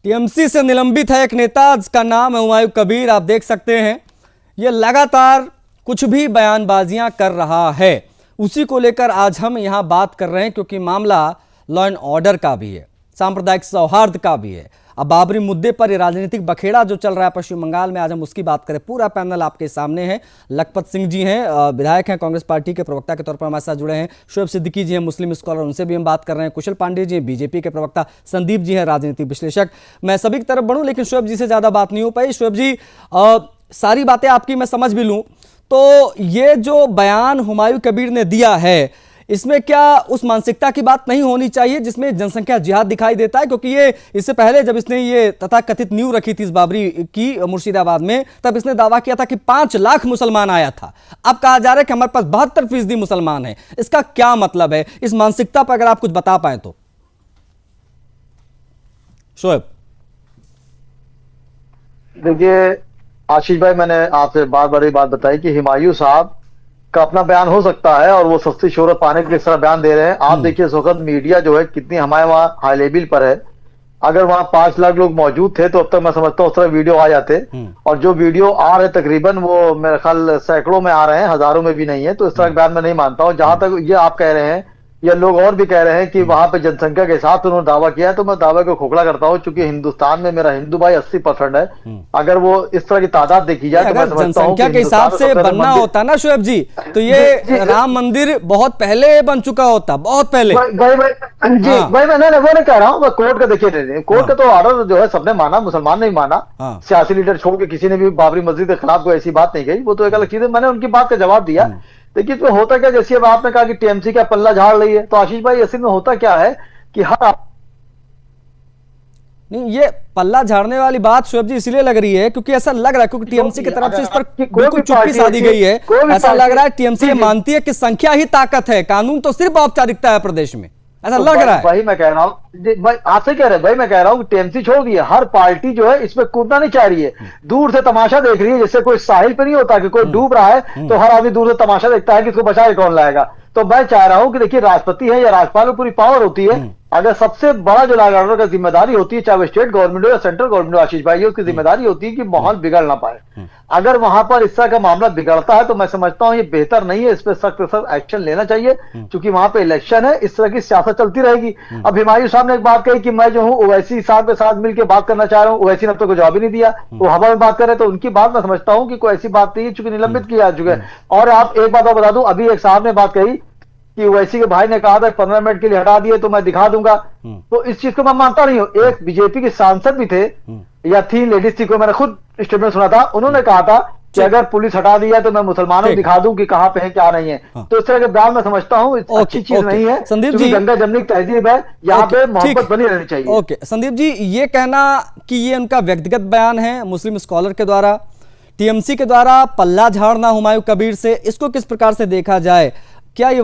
TMC से निलंबित है एक नेता, जिसका नाम है हुमायूं कबीर। आप देख सकते हैं ये लगातार कुछ भी बयानबाजियां कर रहा है। उसी को लेकर आज हम यहां बात कर रहे हैं, क्योंकि मामला लॉ एंड ऑर्डर का भी है, सांप्रदायिक सौहार्द का भी है। अब बाबरी मुद्दे पर ये राजनीतिक बखेड़ा जो चल रहा है पश्चिम बंगाल में, आज हम उसकी बात करें। पूरा पैनल आपके सामने है। लखपत सिंह जी हैं, विधायक हैं, कांग्रेस पार्टी के प्रवक्ता के तौर पर हमारे साथ जुड़े हैं। शोएब सिद्दीकी जी हैं, मुस्लिम स्कॉलर, उनसे भी हम बात कर रहे हैं। कुशल पांडे जी हैं, बीजेपी के प्रवक्ता। संदीप जी हैं, राजनीतिक विश्लेषक। मैं सभी की तरफ बढ़ूं, लेकिन शोएब जी से ज्यादा बात नहीं हो पाई। शोएब जी, सारी बातें आपकी मैं समझ भी लूं तो ये जो बयान हुमायूं कबीर ने दिया है, इसमें क्या उस मानसिकता की बात नहीं होनी चाहिए जिसमें जनसंख्या जिहाद दिखाई देता है? क्योंकि ये इससे पहले जब इसने ये तथाकथित नींव रखी थी इस बाबरी की मुर्शिदाबाद में, तब इसने दावा किया था कि 5 लाख मुसलमान आया था। अब कहा जा रहा है कि हमारे पास 72% मुसलमान हैं। इसका क्या मतलब है? इस मानसिकता पर अगर आप कुछ बता पाए तो। शोएब, देखिए आशीष भाई, मैंने आपसे बार बार ये बात बताई कि हुमायूं साहब का अपना बयान हो सकता है और वो सस्ती शोहरत पाने के लिए इस तरह बयान दे रहे हैं। आप देखिए इस वक्त मीडिया जो है कितनी हमारे वहाँ हाई लेवल पर है। अगर वहाँ 5 लाख लोग मौजूद थे तो अब तक मैं समझता हूँ उस तरह वीडियो आ जाते, और जो वीडियो आ रहे तकरीबन वो मेरे ख्याल सैकड़ों में आ रहे हैं, हजारों में भी नहीं है। तो इस तरह का बयान मैं नहीं मानता हूँ। जहां तक ये आप कह रहे हैं या लोग और भी कह रहे हैं कि वहां पे जनसंख्या के हिसाब से उन्होंने दावा किया है, तो मैं दावे को खोखला करता हूं। क्योंकि हिंदुस्तान में मेरा हिंदू भाई 80% है। अगर वो इस तरह की तादाद देखी जाए तो मैं समझता हूं जनसंख्या के हिसाब से बनना होता ना शोएब जी, तो ये राम मंदिर बहुत पहले बन चुका होता, बहुत पहले। भाई मैं नहीं वो नहीं कह रहा हूँ। मैं कोर्ट का देखिए, कोर्ट का तो ऑर्डर जो है सबने माना, मुसलमान नहीं माना। सियासी लीडर छोड़ के किसी ने भी बाबरी मस्जिद के खिलाफ कोई ऐसी बात नहीं कही। वो तो एक अलग चीज है। मैंने उनकी बात का जवाब दिया। देखिए इसमें होता क्या, जैसे अब आपने कहा कि टीएमसी का पल्ला झाड़ रही है, तो आशीष भाई असल में होता क्या है कि नहीं, ये पल्ला झाड़ने वाली बात शोएब जी इसलिए लग रही है क्योंकि ऐसा लग रहा है, क्योंकि टीएमसी की तरफ से इस पर बिल्कुल चुप्पी साधी गई है। ऐसा लग रहा है टीएमसी मानती है कि संख्या ही ताकत है, कानून तो सिर्फ औपचारिकता है प्रदेश में, ऐसा लग रहा है। भाई मैं कह रहा हूँ, भाई आपसे कह रहे हैं, भाई मैं कह रहा हूँ टीएमसी छोड़ दी है। हर पार्टी जो है इसमें कूदना नहीं चाह रही है, दूर से तमाशा देख रही है। जैसे कोई साहिल पे नहीं होता कि कोई डूब रहा है तो हर आदमी दूर से तमाशा देखता है कि इसको बचाए कौन लाएगा। तो मैं चाह रहा हूं कि देखिए राष्ट्रपति है या राज्यपाल में पूरी पावर होती है। अगर सबसे बड़ा जो लॉ एंड ऑर्डर का जिम्मेदारी होती है, चाहे वो स्टेट गवर्नमेंट हो या सेंट्रल गवर्नमेंट हो, आशीष भाई, उसकी जिम्मेदारी होती है कि माहौल बिगड़ ना पाए। अगर वहां पर इस तरह का मामला बिगड़ता है तो मैं समझता हूं ये बेहतर नहीं है, इस पर सख्त सख्त एक्शन लेना चाहिए। क्योंकि वहां पे इलेक्शन है, इस तरह की सियासत चलती रहेगी। अब हुमायूं साहब ने एक बात कही कि मैं जो हूं ओवैसी साहब के साथ मिलकर बात करना चाह रहा हूं। ओवैसी ने अब तक जवाब ही नहीं दिया, वो हवा में बात कर रहे। तो उनकी बात मैं समझता हूं कि कोई ऐसी बात नहीं है, चूंकि निलंबित किया जा चुका है। और आप एक बात और बता दूं, अभी एक साहब ने बात कही कि ओवैसी के भाई ने कहा था 15 मिनट के लिए हटा दिए तो मैं दिखा दूंगा। तो इस चीज को मैं मानता नहीं हूं। एक बीजेपी के सांसद भी थे या 3 लेडीज थी, को मैंने खुद स्टेटमेंट सुना था, उन्होंने कहा था कि अगर पुलिस हटा दिया तो मैं मुसलमानों को दिखा दूं कि कहां पे है क्या नहीं है। तो इस तरह के बयान मैं समझता हूं अच्छी चीज नहीं है। संदीप जी, गंगा जमनी की तहजीब है, यहाँ पे मोहब्बत बनी रहनी चाहिए। ओके संदीप जी, ये कहना कि ये उनका व्यक्तिगत बयान है मुस्लिम स्कॉलर के द्वारा, टीएमसी के द्वारा पल्ला झाड़ना हुमायूं कबीर से, इसको किस प्रकार से देखा जाए? क्या ये